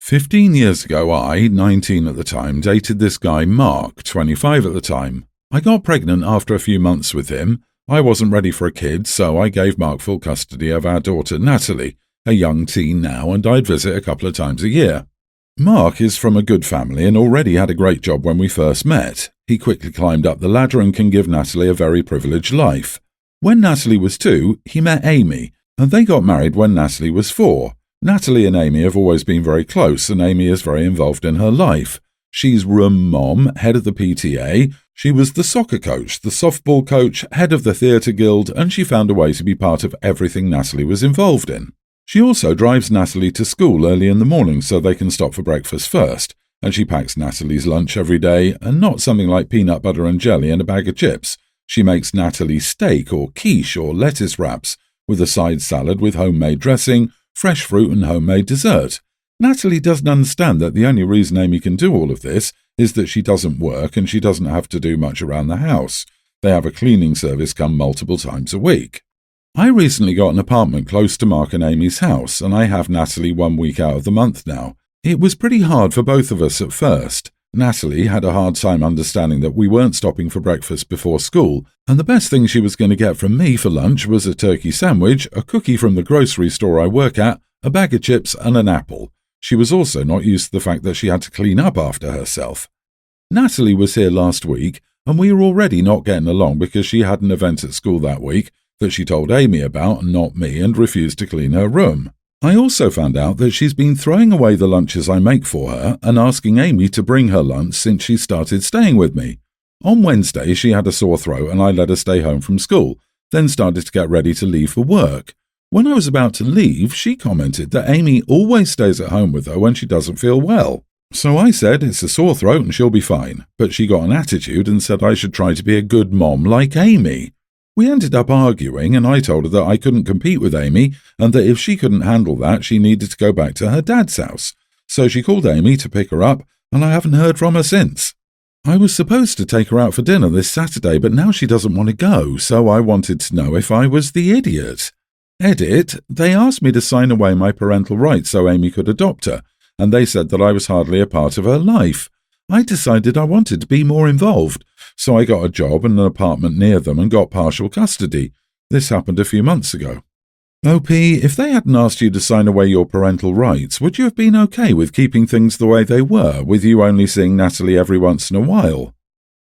15 years ago, I, 19 at the time, dated this guy Mark, 25 at the time. I got pregnant after a few months with him. I wasn't ready for a kid, so I gave Mark full custody of our daughter Natalie, a young teen now, and I'd visit a couple of times a year. Mark is from a good family and already had a great job when we first met. He quickly climbed up the ladder and can give Natalie a very privileged life. When Natalie was 2, he met Amy, and they got married when Natalie was 4. Natalie and Amy have always been very close, and Amy is very involved in her life. She's room mom, head of the PTA, she was the soccer coach, the softball coach, head of the theatre guild, and she found a way to be part of everything Natalie was involved in. She also drives Natalie to school early in the morning so they can stop for breakfast first, and she packs Natalie's lunch every day, and not something like peanut butter and jelly and a bag of chips. She makes Natalie steak or quiche or lettuce wraps, with a side salad with homemade dressing, fresh fruit and homemade dessert. Natalie doesn't understand that the only reason Amy can do all of this is that she doesn't work and she doesn't have to do much around the house. They have a cleaning service come multiple times a week. I recently got an apartment close to Mark and Amy's house, and I have Natalie 1 week out of the month now. It was pretty hard for both of us at first. Natalie had a hard time understanding that we weren't stopping for breakfast before school, and the best thing she was going to get from me for lunch was a turkey sandwich, a cookie from the grocery store I work at, a bag of chips and an apple. She was also not used to the fact that she had to clean up after herself. Natalie was here last week, and we were already not getting along because she had an event at school that week that she told Amy about and not me, and refused to clean her room. I also found out that she's been throwing away the lunches I make for her and asking Amy to bring her lunch since she started staying with me. On Wednesday, she had a sore throat and I let her stay home from school, then started to get ready to leave for work. When I was about to leave, she commented that Amy always stays at home with her when she doesn't feel well. So I said it's a sore throat and she'll be fine, but she got an attitude and said I should try to be a good mom like Amy. We ended up arguing, and I told her that I couldn't compete with Amy and that if she couldn't handle that, she needed to go back to her dad's house. So she called Amy to pick her up, and I haven't heard from her since. I was supposed to take her out for dinner this Saturday, but now she doesn't want to go, so I wanted to know if I was the idiot. Edit, they asked me to sign away my parental rights so Amy could adopt her, and they said that I was hardly a part of her life. I decided I wanted to be more involved, so I got a job and an apartment near them and got partial custody. This happened a few months ago. OP, if they hadn't asked you to sign away your parental rights, would you have been okay with keeping things the way they were, with you only seeing Natalie every once in a while?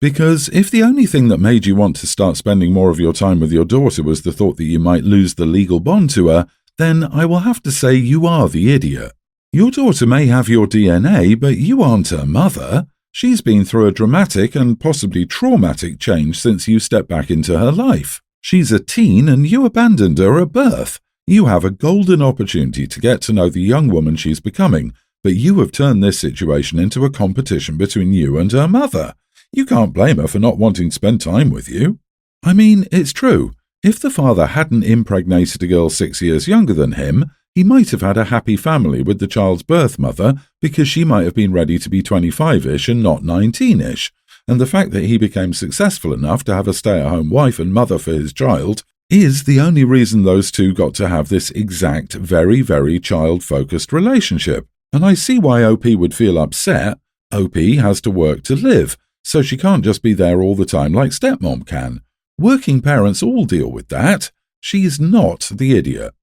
Because if the only thing that made you want to start spending more of your time with your daughter was the thought that you might lose the legal bond to her, then I will have to say you are the idiot. Your daughter may have your DNA, but you aren't her mother. She's been through a dramatic and possibly traumatic change since you stepped back into her life. She's a teen and you abandoned her at birth. You have a golden opportunity to get to know the young woman she's becoming, but you have turned this situation into a competition between you and her mother. You can't blame her for not wanting to spend time with you. I mean, it's true. If the father hadn't impregnated a girl 6 years younger than him, he might have had a happy family with the child's birth mother because she might have been ready to be 25-ish and not 19-ish, and the fact that he became successful enough to have a stay-at-home wife and mother for his child is the only reason those two got to have this exact, very, very child-focused relationship. And I see why OP would feel upset. OP has to work to live, so she can't just be there all the time like stepmom can. Working parents all deal with that. She's not the idiot.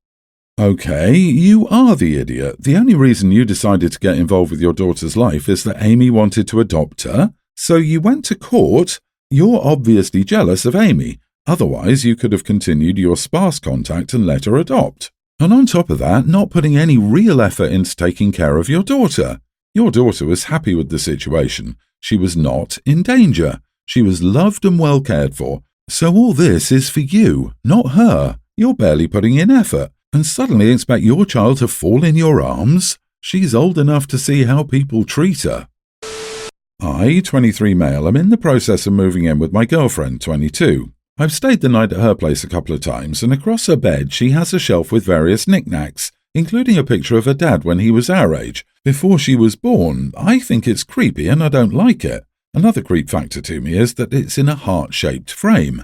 Okay, you are the idiot. The only reason you decided to get involved with your daughter's life is that Amy wanted to adopt her, so you went to court. You're obviously jealous of Amy. Otherwise, you could have continued your sparse contact and let her adopt. And on top of that, not putting any real effort into taking care of your daughter. Your daughter was happy with the situation. She was not in danger. She was loved and well cared for. So all this is for you, not her. You're barely putting in effort. And suddenly expect your child to fall in your arms? She's old enough to see how people treat her. I, 23 male, am in the process of moving in with my girlfriend, 22. I've stayed the night at her place a couple of times, and across her bed she has a shelf with various knickknacks, including a picture of her dad when he was our age, before she was born. I think it's creepy and I don't like it. Another creep factor to me is that it's in a heart-shaped frame.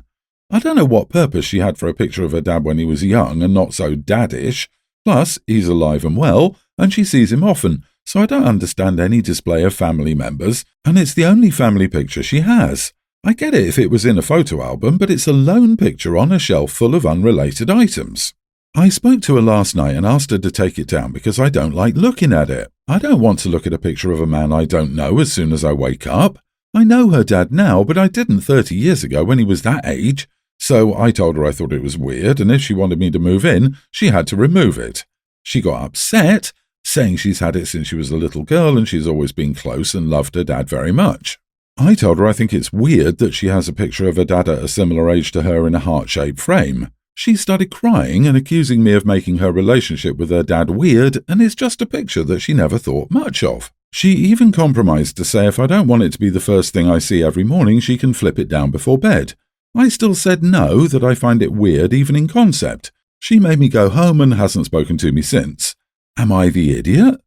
I don't know what purpose she had for a picture of her dad when he was young and not so daddish. Plus, he's alive and well, and she sees him often, so I don't understand any display of family members, and it's the only family picture she has. I get it if it was in a photo album, but it's a lone picture on a shelf full of unrelated items. I spoke to her last night and asked her to take it down because I don't like looking at it. I don't want to look at a picture of a man I don't know as soon as I wake up. I know her dad now, but I didn't 30 years ago when he was that age. So I told her I thought it was weird, and if she wanted me to move in, she had to remove it. She got upset, saying she's had it since she was a little girl and she's always been close and loved her dad very much. I told her I think it's weird that she has a picture of her dad at a similar age to her in a heart-shaped frame. She started crying and accusing me of making her relationship with her dad weird, and it's just a picture that she never thought much of. She even compromised to say if I don't want it to be the first thing I see every morning, she can flip it down before bed. I still said no, that I find it weird even in concept. She made me go home and hasn't spoken to me since. Am I the idiot?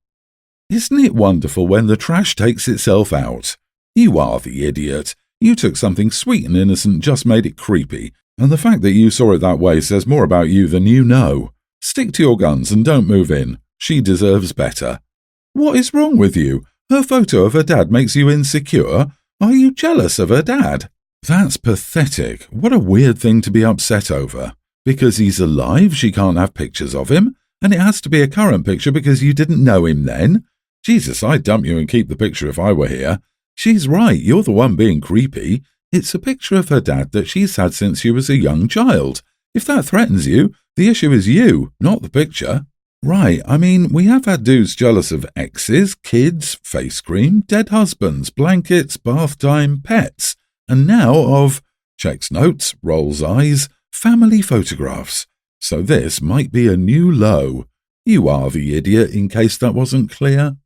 Isn't it wonderful when the trash takes itself out? You are the idiot. You took something sweet and innocent and just made it creepy, and the fact that you saw it that way says more about you than you know. Stick to your guns and don't move in. She deserves better. What is wrong with you? Her photo of her dad makes you insecure? Are you jealous of her dad? That's pathetic. What a weird thing to be upset over. Because he's alive, she can't have pictures of him, and it has to be a current picture because you didn't know him then? Jesus, I'd dump you and keep the picture if I were here. She's right, you're the one being creepy. It's a picture of her dad that she's had since she was a young child. If that threatens you, the issue is you, not the picture. Right, I mean, we have had dudes jealous of exes, kids, face cream, dead husbands, blankets, bath time, pets, and now of, checks notes, rolls eyes, family photographs. So this might be a new low. You are the idiot, in case that wasn't clear.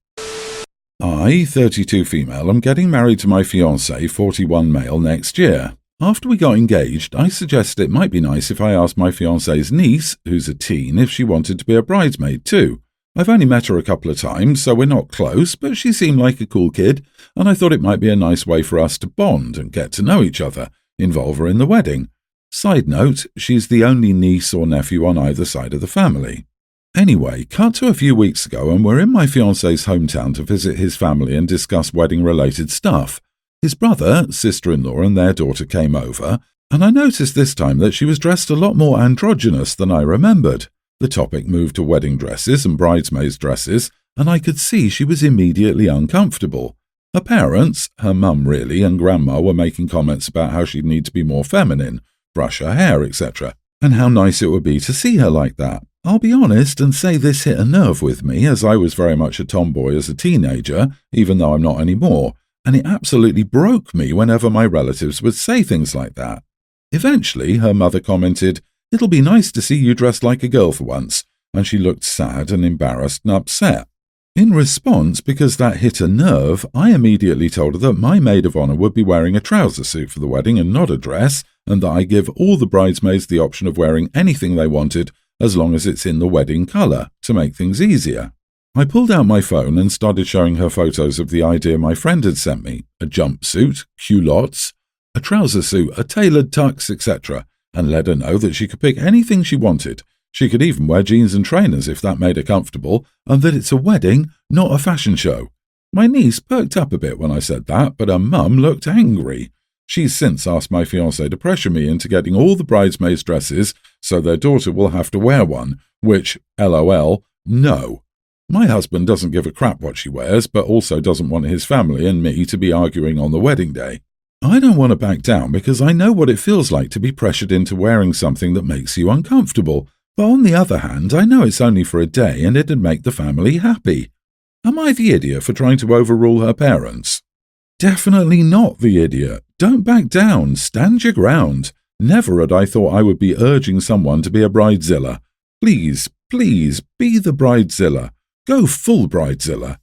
I, 32 female, am getting married to my fiancé, 41 male, next year. After we got engaged, I suggested it might be nice if I asked my fiancé's niece, who's a teen, if she wanted to be a bridesmaid too. I've only met her a couple of times, so we're not close, but she seemed like a cool kid, and I thought it might be a nice way for us to bond and get to know each other, involve her in the wedding. Side note, she's the only niece or nephew on either side of the family. Anyway, cut to a few weeks ago and we're in my fiancé's hometown to visit his family and discuss wedding-related stuff. His brother, sister-in-law and their daughter came over, and I noticed this time that she was dressed a lot more androgynous than I remembered. The topic moved to wedding dresses and bridesmaids' dresses, and I could see she was immediately uncomfortable. Her parents, her mum really, and grandma were making comments about how she'd need to be more feminine, brush her hair, etc., and how nice it would be to see her like that. I'll be honest and say this hit a nerve with me, as I was very much a tomboy as a teenager, even though I'm not anymore, and it absolutely broke me whenever my relatives would say things like that. Eventually, her mother commented, "It'll be nice to see you dressed like a girl for once," and she looked sad and embarrassed and upset. In response, because that hit a nerve, I immediately told her that my maid of honour would be wearing a trouser suit for the wedding and not a dress, and that I give all the bridesmaids the option of wearing anything they wanted as long as it's in the wedding colour, to make things easier. I pulled out my phone and started showing her photos of the idea my friend had sent me, a jumpsuit, culottes, a trouser suit, a tailored tux, etc., and let her know that she could pick anything she wanted. She could even wear jeans and trainers if that made her comfortable, and that it's a wedding, not a fashion show. My niece perked up a bit when I said that, but her mum looked angry. She's since asked my fiancé to pressure me into getting all the bridesmaids' dresses so their daughter will have to wear one, which, LOL, no. My husband doesn't give a crap what she wears, but also doesn't want his family and me to be arguing on the wedding day. I don't want to back down because I know what it feels like to be pressured into wearing something that makes you uncomfortable, but on the other hand, I know it's only for a day and it'd make the family happy. Am I the idiot for trying to overrule her parents? Definitely not the idiot. Don't back down. Stand your ground. Never had I thought I would be urging someone to be a bridezilla. Please, please, be the bridezilla. Go full bridezilla.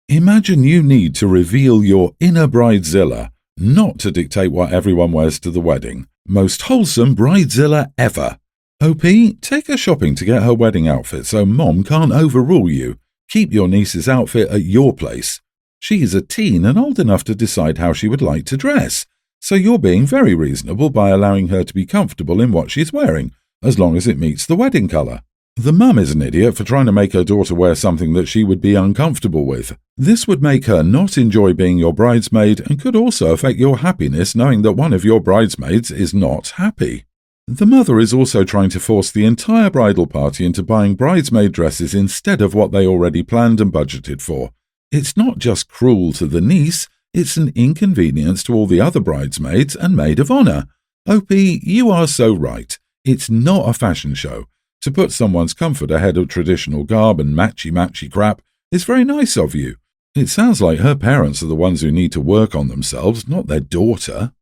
Imagine you need to reveal your inner bridezilla, not to dictate what everyone wears to the wedding. Most wholesome bridezilla ever. OP, take her shopping to get her wedding outfit so Mom can't overrule you. Keep your niece's outfit at your place. She's a teen and old enough to decide how she would like to dress, so you're being very reasonable by allowing her to be comfortable in what she's wearing, as long as it meets the wedding colour. The mum is an idiot for trying to make her daughter wear something that she would be uncomfortable with. This would make her not enjoy being your bridesmaid and could also affect your happiness knowing that one of your bridesmaids is not happy. The mother is also trying to force the entire bridal party into buying bridesmaid dresses instead of what they already planned and budgeted for. It's not just cruel to the niece, it's an inconvenience to all the other bridesmaids and maid of honour. OP, you are so right. It's not a fashion show. To put someone's comfort ahead of traditional garb and matchy-matchy crap is very nice of you. It sounds like her parents are the ones who need to work on themselves, not their daughter.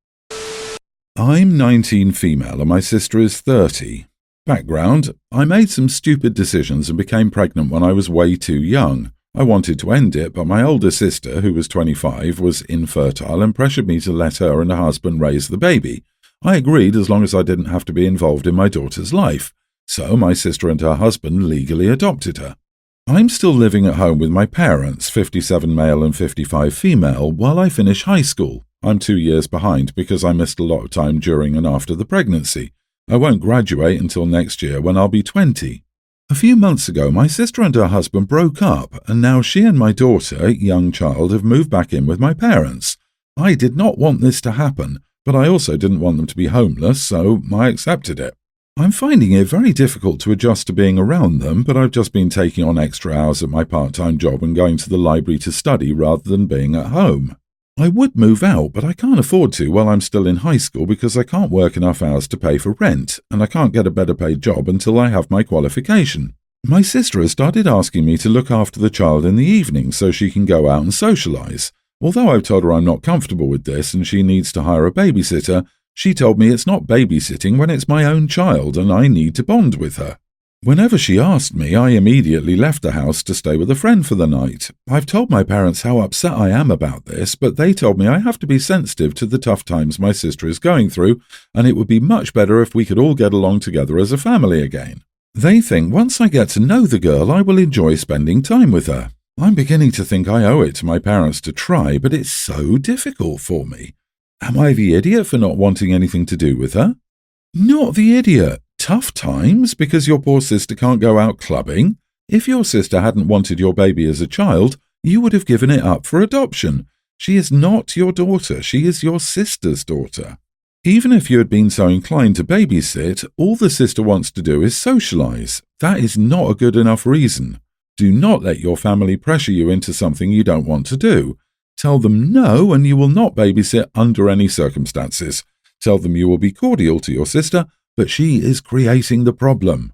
I'm 19 female and my sister is 30. Background: I made some stupid decisions and became pregnant when I was way too young. I wanted to end it, but my older sister, who was 25, was infertile and pressured me to let her and her husband raise the baby. I agreed as long as I didn't have to be involved in my daughter's life. So my sister and her husband legally adopted her. I'm still living at home with my parents, 57 male and 55 female, while I finish high school. I'm 2 years behind because I missed a lot of time during and after the pregnancy. I won't graduate until next year when I'll be 20. A few months ago, my sister and her husband broke up, and now she and my daughter, young child, have moved back in with my parents. I did not want this to happen, but I also didn't want them to be homeless, so I accepted it. I'm finding it very difficult to adjust to being around them, but I've just been taking on extra hours at my part-time job and going to the library to study rather than being at home. I would move out, but I can't afford to while I'm still in high school because I can't work enough hours to pay for rent, and I can't get a better paid job until I have my qualification. My sister has started asking me to look after the child in the evening so she can go out and socialise. Although I've told her I'm not comfortable with this and she needs to hire a babysitter, she told me it's not babysitting when it's my own child and I need to bond with her. Whenever she asked me, I immediately left the house to stay with a friend for the night. I've told my parents how upset I am about this, but they told me I have to be sensitive to the tough times my sister is going through, and it would be much better if we could all get along together as a family again. They think once I get to know the girl, I will enjoy spending time with her. I'm beginning to think I owe it to my parents to try, but it's so difficult for me. Am I the idiot for not wanting anything to do with her? Not the idiot. Tough times because your poor sister can't go out clubbing. If your sister hadn't wanted your baby as a child, you would have given it up for adoption. She is not your daughter. She is your sister's daughter. Even if you had been so inclined to babysit, all the sister wants to do is socialise. That is not a good enough reason. Do not let your family pressure you into something you don't want to do. Tell them no and you will not babysit under any circumstances. Tell them you will be cordial to your sister, but she is creating the problem.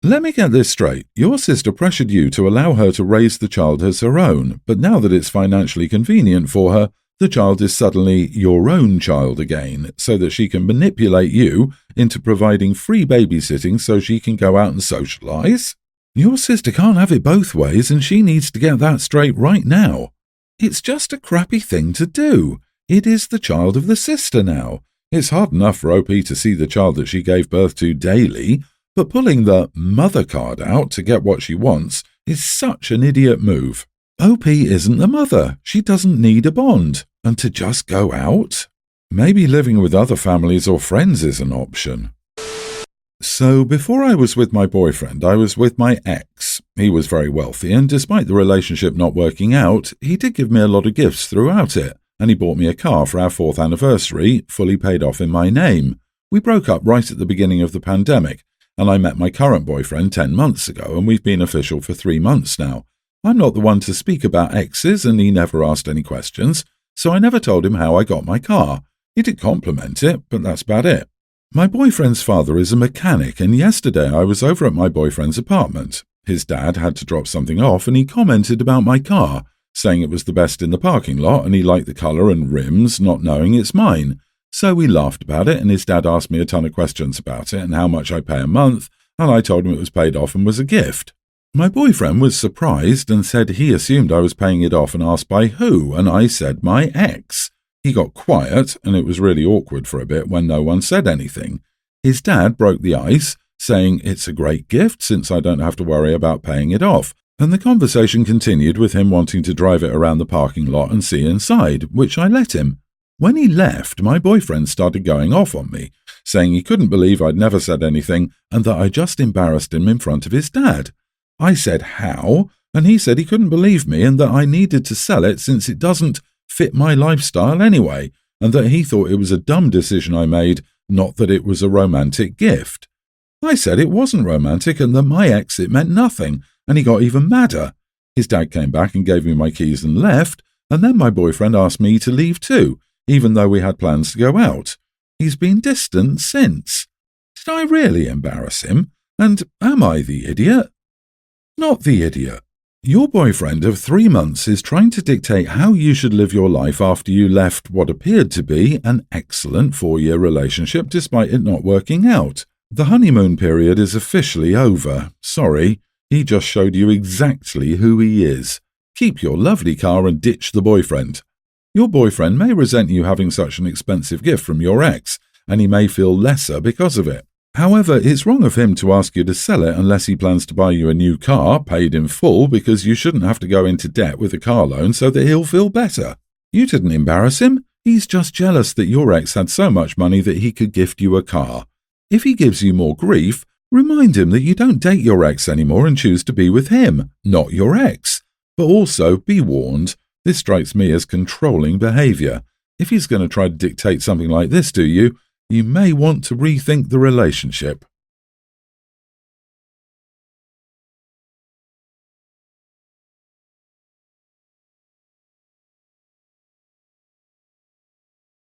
Let me get this straight. Your sister pressured you to allow her to raise the child as her own, but now that it's financially convenient for her, the child is suddenly your own child again, so that she can manipulate you into providing free babysitting so she can go out and socialise? Your sister can't have it both ways and she needs to get that straight right now. It's just a crappy thing to do. It is the child of the sister now. It's hard enough for OP to see the child that she gave birth to daily, but pulling the mother card out to get what she wants is such an idiot move. OP isn't the mother. She doesn't need a bond. And to just go out? Maybe living with other families or friends is an option. So before I was with my boyfriend, I was with my ex. He was very wealthy, and despite the relationship not working out, he did give me a lot of gifts throughout it, and he bought me a car for our 4th anniversary, fully paid off in my name. We broke up right at the beginning of the pandemic, and I met my current boyfriend 10 months ago, and we've been official for 3 months now. I'm not the one to speak about exes, and he never asked any questions, so I never told him how I got my car. He did compliment it, but that's about it. My boyfriend's father is a mechanic, and yesterday I was over at my boyfriend's apartment. His dad had to drop something off, and he commented about my car, saying it was the best in the parking lot, and he liked the colour and rims, not knowing it's mine. So we laughed about it, and his dad asked me a ton of questions about it and how much I pay a month, and I told him it was paid off and was a gift. My boyfriend was surprised and said he assumed I was paying it off and asked by who, and I said my ex. He got quiet, and it was really awkward for a bit when no one said anything. His dad broke the ice, saying it's a great gift since I don't have to worry about paying it off, and the conversation continued with him wanting to drive it around the parking lot and see inside, which I let him. When he left, my boyfriend started going off on me, saying he couldn't believe I'd never said anything and that I just embarrassed him in front of his dad. I said, how? And he said he couldn't believe me and that I needed to sell it since it doesn't fit my lifestyle anyway, and that he thought it was a dumb decision I made, not that it was a romantic gift. I said it wasn't romantic and that my ex it meant nothing, and he got even madder. His dad came back and gave me my keys and left, and then my boyfriend asked me to leave too, even though we had plans to go out. He's been distant since. Did I really embarrass him? And am I the idiot? Not the idiot. Your boyfriend of 3 months is trying to dictate how you should live your life after you left what appeared to be an excellent 4-year relationship despite it not working out. The honeymoon period is officially over. Sorry, he just showed you exactly who he is. Keep your lovely car and ditch the boyfriend. Your boyfriend may resent you having such an expensive gift from your ex, and he may feel lesser because of it. However, it's wrong of him to ask you to sell it unless he plans to buy you a new car, paid in full, because you shouldn't have to go into debt with a car loan so that he'll feel better. You didn't embarrass him. He's just jealous that your ex had so much money that he could gift you a car. If he gives you more grief, remind him that you don't date your ex anymore and choose to be with him, not your ex. But also, be warned, this strikes me as controlling behaviour. If he's going to try to dictate something like this to you, you may want to rethink the relationship.